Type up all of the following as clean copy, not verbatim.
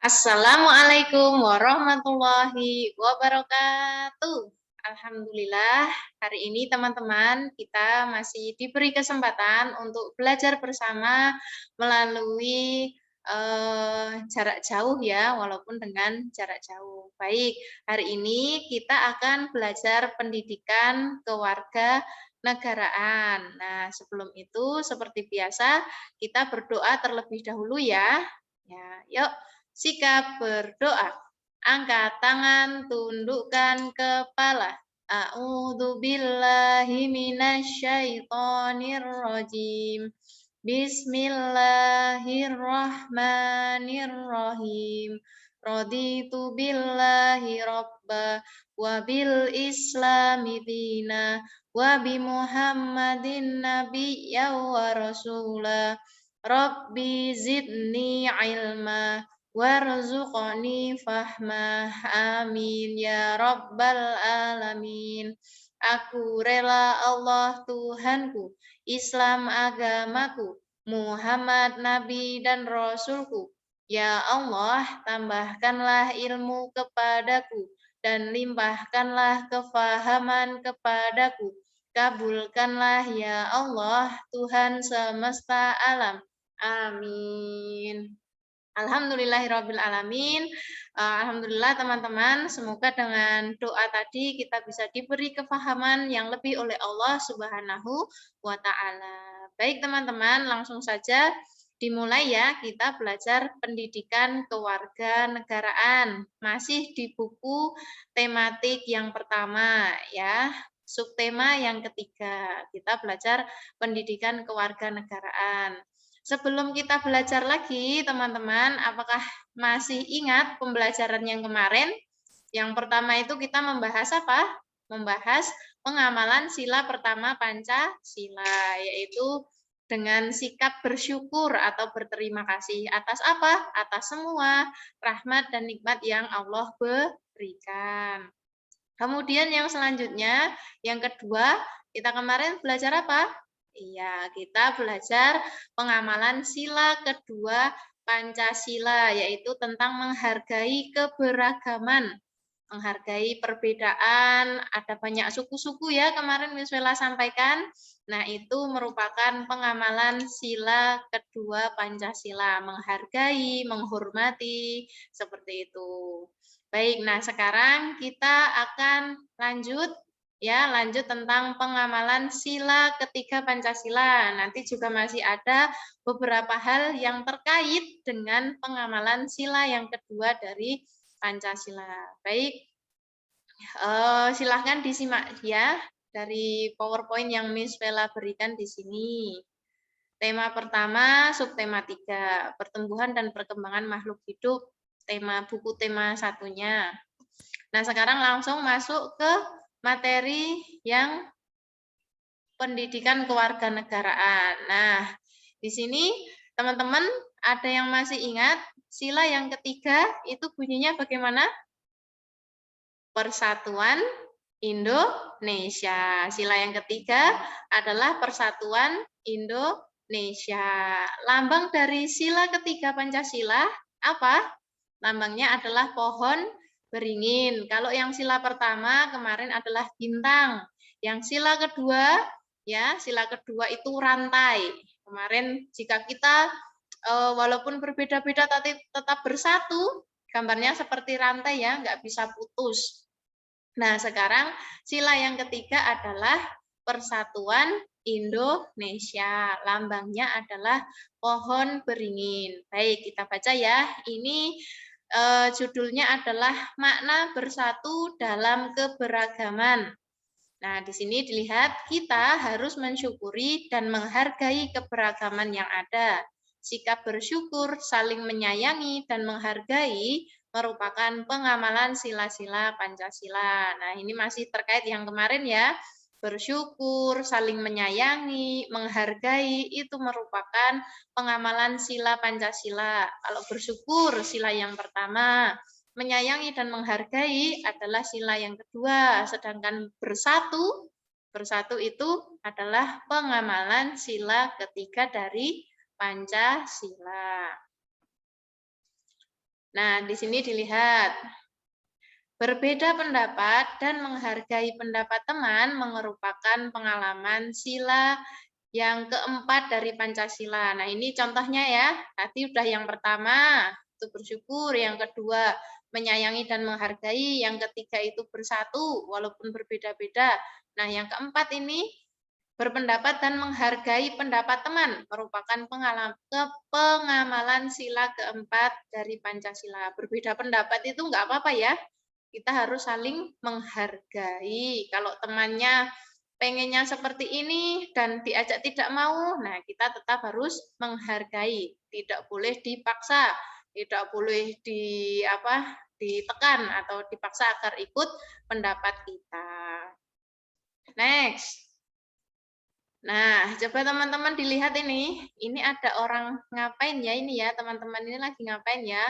Assalamualaikum warahmatullahi wabarakatuh. Alhamdulillah, hari ini teman-teman kita masih diberi kesempatan untuk belajar bersama melalui jarak jauh ya, walaupun dengan jarak jauh. Baik, hari ini kita akan belajar pendidikan kewarganegaraan. Nah, sebelum itu seperti biasa kita berdoa terlebih dahulu ya. Ya, yuk sikap berdoa. Angkat tangan, tundukkan kepala. A'udzu billahi minasyaitonir rajim. Bismillahirrahmanirrahim. Raditu billahi robba wa bil islami dina wa bi Muhammadin nabiyya wa rasula. Rabbi zidni ilma warzuqni fahmah, amin ya rabbal alamin. Aku rela Allah Tuhanku, Islam agamaku, Muhammad Nabi dan Rasulku. Ya Allah, tambahkanlah ilmu kepadaku dan limpahkanlah kefahaman kepadaku. Kabulkanlah ya Allah, Tuhan semesta alam. Amin. Alhamdulillahirabbil alamin. Alhamdulillah teman-teman, semoga dengan doa tadi kita bisa diberi kefahaman yang lebih oleh Allah Subhanahu wa taala. Baik teman-teman, langsung saja dimulai ya, kita belajar pendidikan kewarganegaraan. Masih di buku tematik yang pertama ya. Subtema yang ketiga, kita belajar pendidikan kewarganegaraan. Sebelum kita belajar lagi, teman-teman, apakah masih ingat pembelajaran yang kemarin? Yang pertama itu kita membahas apa? Membahas pengamalan sila pertama Pancasila, yaitu dengan sikap bersyukur atau berterima kasih atas apa? Atas semua rahmat dan nikmat yang Allah berikan. Kemudian yang selanjutnya, yang kedua, kita kemarin belajar apa? Iya, kita belajar pengamalan sila kedua Pancasila, yaitu tentang menghargai keberagaman, menghargai perbedaan, ada banyak suku-suku ya kemarin Miss Vela sampaikan. Nah, itu merupakan pengamalan sila kedua Pancasila, menghargai, menghormati, seperti itu. Baik, nah sekarang kita akan lanjut tentang pengamalan sila ketiga Pancasila. Nanti juga masih ada beberapa hal yang terkait dengan pengamalan sila yang kedua dari Pancasila. Baik, silahkan disimak ya dari PowerPoint yang Miss Vela berikan di sini. Tema pertama, subtema 3, pertumbuhan dan perkembangan makhluk hidup, buku tema satunya. Nah, sekarang langsung masuk ke materi yang pendidikan kewarganegaraan. Nah, di sini teman-teman ada yang masih ingat sila yang ketiga itu bunyinya bagaimana? Persatuan Indonesia. Sila yang ketiga adalah Persatuan Indonesia. Lambang dari sila ketiga Pancasila apa? Lambangnya adalah pohon beringin. Kalau yang sila pertama kemarin adalah bintang. Yang sila kedua sila kedua itu rantai. Kemarin jika kita walaupun berbeda-beda tapi tetap bersatu, gambarnya seperti rantai ya, nggak bisa putus. Nah, sekarang sila yang ketiga adalah Persatuan Indonesia. Lambangnya adalah pohon beringin. Baik, kita baca ya. Ini judulnya adalah makna bersatu dalam keberagaman. Nah, di sini dilihat kita harus mensyukuri dan menghargai keberagaman yang ada. Sikap bersyukur, saling menyayangi, dan menghargai merupakan pengamalan sila-sila Pancasila. Nah, ini masih terkait yang kemarin ya. Bersyukur, saling menyayangi, menghargai, itu merupakan pengamalan sila Pancasila. Kalau bersyukur, sila yang pertama. Menyayangi dan menghargai adalah sila yang kedua, sedangkan bersatu itu adalah pengamalan sila ketiga dari Pancasila. Nah, di sini dilihat. Berbeda pendapat dan menghargai pendapat teman merupakan pengalaman sila yang keempat dari Pancasila. Nah, ini contohnya ya. Tadi udah yang pertama, itu bersyukur. Yang kedua, menyayangi dan menghargai. Yang ketiga itu bersatu, walaupun berbeda-beda. Nah, yang keempat ini, berpendapat dan menghargai pendapat teman merupakan pengamalan sila keempat dari Pancasila. Berbeda pendapat itu nggak apa-apa ya. Kita harus saling menghargai. Kalau temannya pengennya seperti ini dan diajak tidak mau, nah kita tetap harus menghargai. Tidak boleh dipaksa, tidak boleh ditekan atau dipaksa agar ikut pendapat kita. Next. Nah, coba teman-teman dilihat ini ada orang ngapain ya ini ya, teman-teman ini lagi ngapain ya?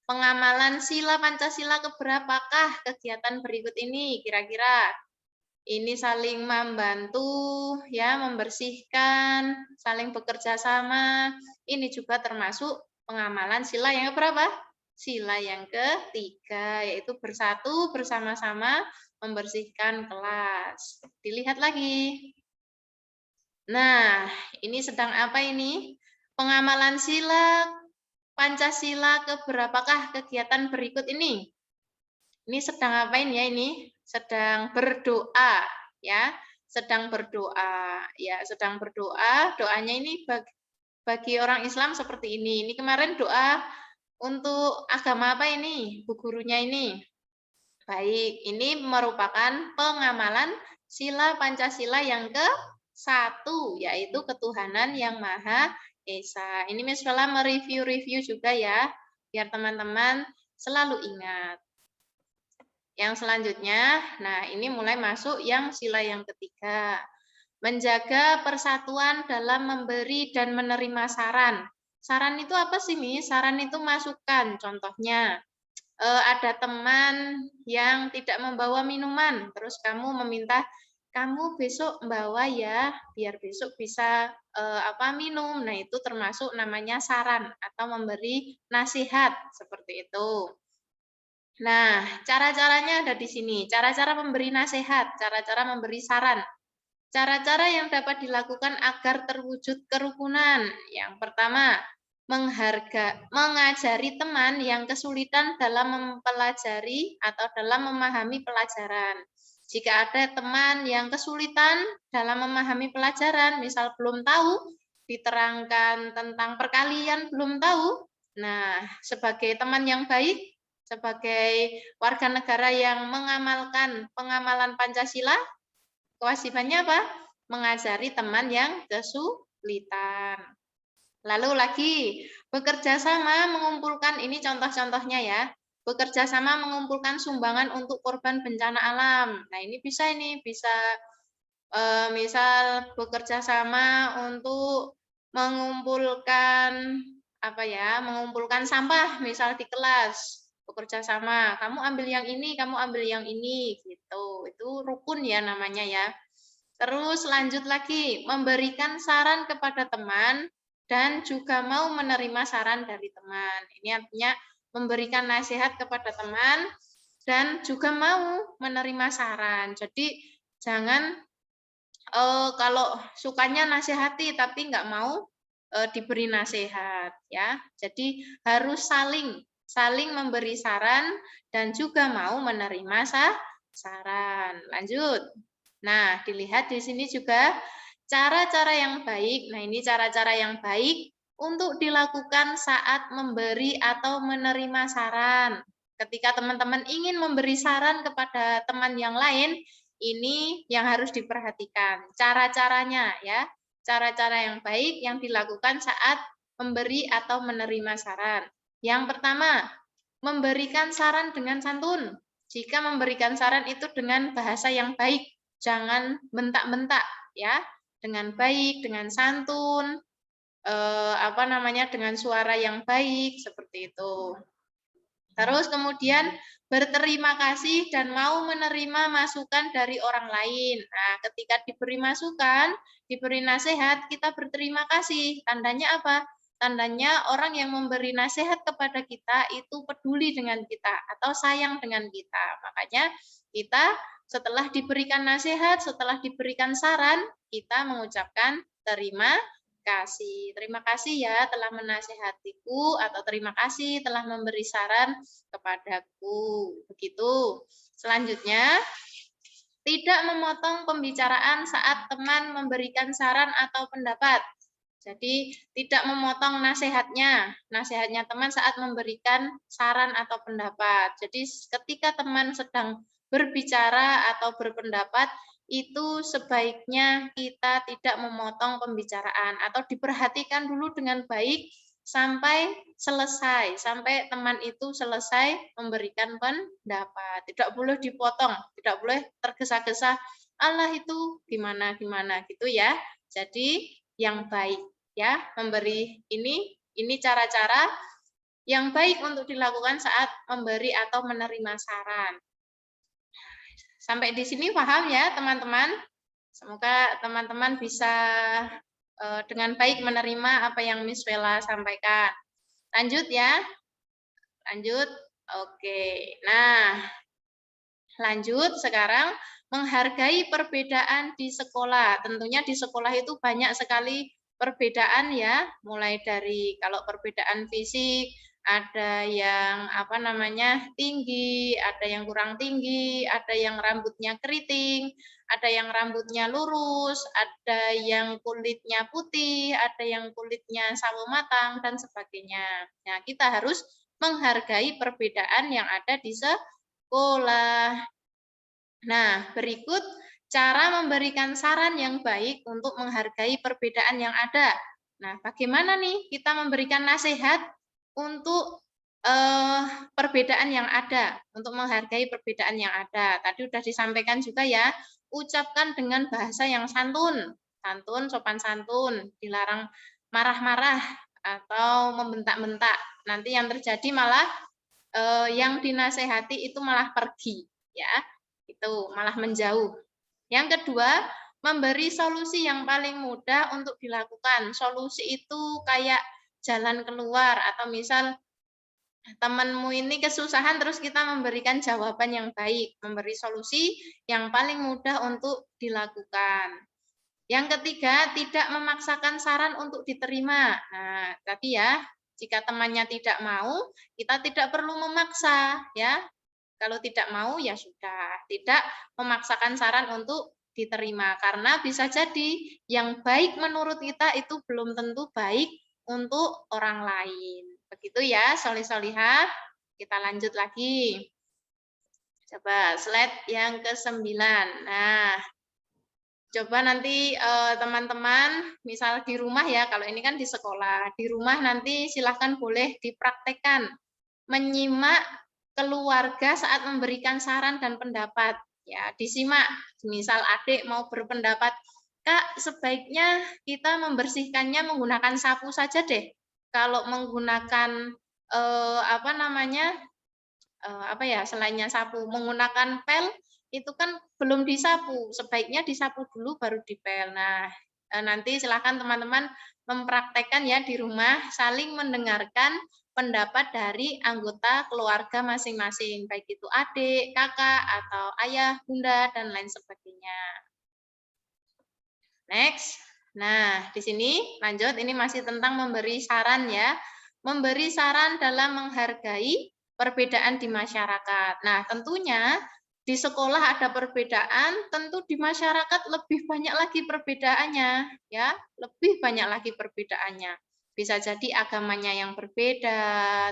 Pengamalan sila Pancasila keberapakah kegiatan berikut ini kira-kira? Ini saling membantu ya, membersihkan, saling bekerja sama. Ini juga termasuk pengamalan sila yang keberapa? Sila yang ketiga, yaitu bersatu bersama-sama membersihkan kelas. Dilihat lagi. Nah, ini sedang apa ini? Pengamalan sila Pancasila keberapakah kegiatan berikut ini? Ini sedang ngapain ya ini? Sedang berdoa ya, sedang berdoa ya, sedang berdoa. Doanya ini bagi orang Islam seperti ini. Ini kemarin doa untuk agama apa ini? Bu gurunya ini. Baik, ini merupakan pengamalan sila Pancasila yang ke-1, yaitu ketuhanan yang Maha Esa. Ini Miss Vela mereview-review juga ya, biar teman-teman selalu ingat. Yang selanjutnya, nah ini mulai masuk yang sila yang ketiga. Menjaga persatuan dalam memberi dan menerima saran. Saran itu apa sih, Miss? Saran itu masukan, contohnya. Ada teman yang tidak membawa minuman, terus kamu meminta, kamu besok bawa ya, biar besok bisa minum. Nah, itu termasuk namanya saran atau memberi nasihat seperti itu. Nah, cara-caranya ada di sini. Cara-cara memberi nasihat, cara-cara memberi saran. Cara-cara yang dapat dilakukan agar terwujud kerukunan. Yang pertama, mengajari teman yang kesulitan dalam mempelajari atau dalam memahami pelajaran. Jika ada teman yang kesulitan dalam memahami pelajaran, misal belum tahu, diterangkan tentang perkalian belum tahu, nah, sebagai teman yang baik, sebagai warga negara yang mengamalkan pengamalan Pancasila, kewajibannya apa? Mengajari teman yang kesulitan. Lalu lagi, bekerja sama mengumpulkan, ini contoh-contohnya ya, bekerja sama mengumpulkan sumbangan untuk korban bencana alam. Nah, ini bisa misal bekerja sama untuk mengumpulkan mengumpulkan sampah misal di kelas, bekerja sama, kamu ambil yang ini, kamu ambil yang ini gitu. Itu rukun ya namanya ya. Terus lanjut lagi, memberikan saran kepada teman dan juga mau menerima saran dari teman. Ini artinya memberikan nasihat kepada teman dan juga mau menerima saran. Jadi jangan kalau sukanya nasihati tapi nggak mau diberi nasihat ya. Jadi harus saling memberi saran dan juga mau menerima saran. Lanjut. Nah, dilihat di sini juga cara-cara yang baik. Nah, ini cara-cara yang baik untuk dilakukan saat memberi atau menerima saran. Ketika teman-teman ingin memberi saran kepada teman yang lain, ini yang harus diperhatikan. Cara-caranya ya. Cara-cara yang baik yang dilakukan saat memberi atau menerima saran. Yang pertama, memberikan saran dengan santun. Jika memberikan saran itu dengan bahasa yang baik, jangan bentak-bentak ya, dengan baik, dengan santun, dengan suara yang baik seperti itu. Terus kemudian berterima kasih dan mau menerima masukan dari orang lain. Nah, ketika diberi masukan, diberi nasihat, kita berterima kasih. Tandanya apa? tandanya orang yang memberi nasihat kepada kita itu peduli dengan kita atau sayang dengan kita. Makanya kita setelah diberikan nasihat, setelah diberikan saran, kita mengucapkan terima kasih. Terima kasih ya telah menasehatiku, atau terima kasih telah memberi saran kepadaku. Begitu. Selanjutnya, tidak memotong pembicaraan saat teman memberikan saran atau pendapat. Jadi tidak memotong nasihatnya teman saat memberikan saran atau pendapat. Jadi ketika teman sedang berbicara atau berpendapat, itu sebaiknya kita tidak memotong pembicaraan atau diperhatikan dulu dengan baik sampai selesai, sampai teman itu selesai memberikan pendapat. Tidak boleh dipotong, tidak boleh tergesa-gesa, Allah itu gimana gitu ya. Jadi yang baik ya, memberi ini cara-cara yang baik untuk dilakukan saat memberi atau menerima saran. Sampai di sini paham ya teman-teman? Semoga teman-teman bisa dengan baik menerima apa yang Miss Vela sampaikan. Lanjut ya. Lanjut. Oke. Nah, lanjut sekarang menghargai perbedaan di sekolah. Tentunya di sekolah itu banyak sekali perbedaan ya, mulai dari kalau perbedaan fisik, ada yang tinggi, ada yang kurang tinggi, ada yang rambutnya keriting, ada yang rambutnya lurus, ada yang kulitnya putih, ada yang kulitnya sawo matang dan sebagainya. Nah, kita harus menghargai perbedaan yang ada di sekolah. Nah, berikut cara memberikan saran yang baik untuk menghargai perbedaan yang ada. Nah, bagaimana nih kita memberikan nasihat untuk perbedaan yang ada, untuk menghargai perbedaan yang ada. Tadi sudah disampaikan juga ya, ucapkan dengan bahasa yang santun, sopan santun, dilarang marah-marah atau membentak-bentak. Nanti yang terjadi malah yang dinasehati itu malah pergi, ya, itu malah menjauh. Yang kedua, memberi solusi yang paling mudah untuk dilakukan. Solusi itu kayak jalan keluar, atau misal temanmu ini kesusahan terus kita memberikan jawaban yang baik, memberi solusi yang paling mudah untuk dilakukan. Yang ketiga, tidak memaksakan saran untuk diterima. Nah, tadi ya, jika temannya tidak mau, kita tidak perlu memaksa, ya. Kalau tidak mau, ya sudah, tidak memaksakan saran untuk diterima. Karena bisa jadi yang baik menurut kita itu belum tentu baik untuk orang lain. Begitu ya, solih-solihah. Kita lanjut lagi. Coba slide yang ke-9. Nah, coba nanti teman-teman, misal di rumah ya, kalau ini kan di sekolah, di rumah nanti silahkan boleh dipraktekkan menyimak keluarga saat memberikan saran dan pendapat. Ya, disimak. Misal adik mau berpendapat, Kak, sebaiknya kita membersihkannya menggunakan sapu saja deh. Kalau menggunakan selainnya sapu, menggunakan pel itu kan belum disapu, sebaiknya disapu dulu baru dipel. Nah, nanti silakan teman-teman mempraktekkan ya di rumah, saling mendengarkan pendapat dari anggota keluarga masing-masing, baik itu adik, kakak, atau ayah, bunda, dan lain sebagainya. Next. Nah, di sini lanjut, ini masih tentang memberi saran ya. Memberi saran dalam menghargai perbedaan di masyarakat. Nah, tentunya di sekolah ada perbedaan, tentu di masyarakat lebih banyak lagi perbedaannya, ya, lebih banyak lagi perbedaannya. Bisa jadi agamanya yang berbeda,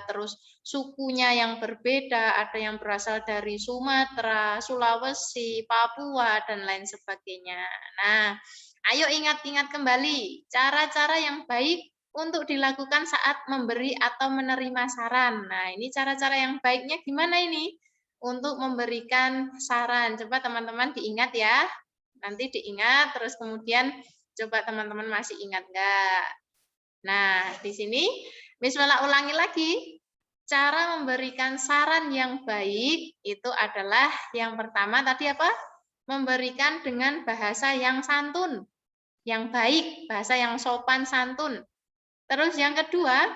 terus sukunya yang berbeda, ada yang berasal dari Sumatera, Sulawesi, Papua, dan lain sebagainya. Nah, ayo ingat-ingat kembali cara-cara yang baik untuk dilakukan saat memberi atau menerima saran. Nah, ini cara-cara yang baiknya gimana ini? Untuk memberikan saran. Coba teman-teman diingat ya. Nanti diingat, terus kemudian coba teman-teman masih ingat nggak? Nah, di sini Miss Mela ulangi lagi. Cara memberikan saran yang baik itu adalah yang pertama tadi apa? Memberikan dengan bahasa yang santun, yang baik, bahasa yang sopan santun. Terus yang kedua,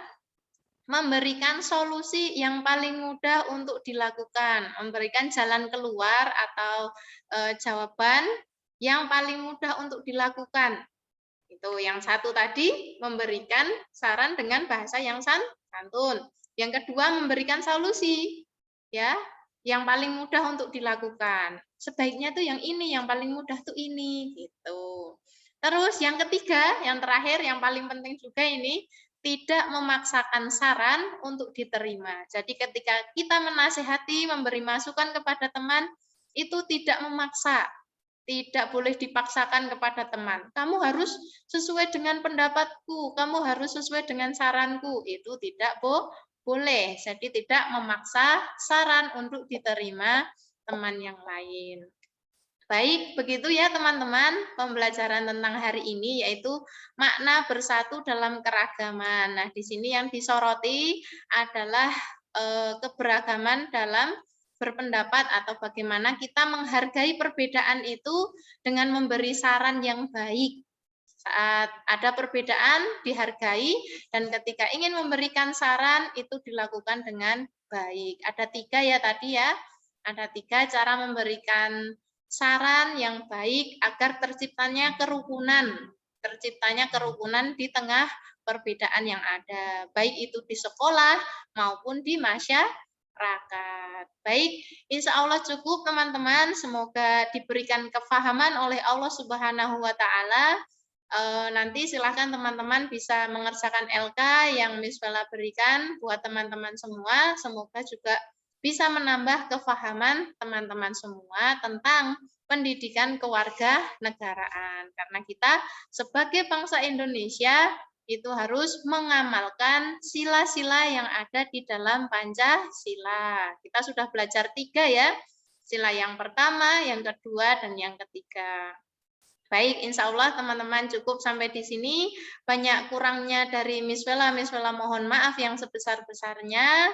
memberikan solusi yang paling mudah untuk dilakukan, memberikan jalan keluar atau jawaban yang paling mudah untuk dilakukan. Itu yang satu tadi, memberikan saran dengan bahasa yang santun. Yang kedua, memberikan solusi, ya, yang paling mudah untuk dilakukan. Sebaiknya tuh yang ini, yang paling mudah tuh ini, gitu. Terus yang ketiga, yang terakhir, yang paling penting juga ini, tidak memaksakan saran untuk diterima. Jadi ketika kita menasihati, memberi masukan kepada teman, itu tidak memaksa, tidak boleh dipaksakan kepada teman. Kamu harus sesuai dengan pendapatku, kamu harus sesuai dengan saranku. Itu tidak boleh. Jadi tidak memaksa saran untuk diterima teman yang lain. Baik, begitu ya teman-teman, pembelajaran tentang hari ini yaitu makna bersatu dalam keragaman. Nah, di sini yang disoroti adalah keberagaman dalam berpendapat atau bagaimana kita menghargai perbedaan itu dengan memberi saran yang baik. Saat ada perbedaan dihargai dan ketika ingin memberikan saran itu dilakukan dengan baik. Ada 3 ya tadi ya. Ada 3 cara memberikan saran yang baik agar terciptanya kerukunan di tengah perbedaan yang ada, baik itu di sekolah maupun di masyarakat. Baik, insya Allah cukup teman-teman, semoga diberikan kefahaman oleh Allah Subhanahu wa Ta'ala. Nanti silahkan teman-teman bisa mengerjakan LK yang Miss Bella berikan buat teman-teman semua, semoga juga bisa menambah kefahaman teman-teman semua tentang pendidikan kewarganegaraan. Karena kita sebagai bangsa Indonesia itu harus mengamalkan sila-sila yang ada di dalam Pancasila. Kita sudah belajar 3 ya, sila yang pertama, yang kedua, dan yang ketiga. Baik, insya Allah teman-teman cukup sampai di sini. Banyak kurangnya dari Miss Bella mohon maaf yang sebesar-besarnya.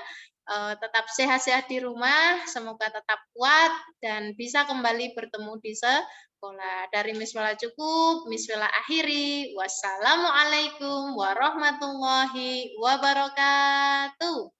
Tetap sehat-sehat di rumah, semoga tetap kuat dan bisa kembali bertemu di sekolah. Dari Miss Bella cukup, Miss Bella akhiri. Wassalamualaikum warahmatullahi wabarakatuh.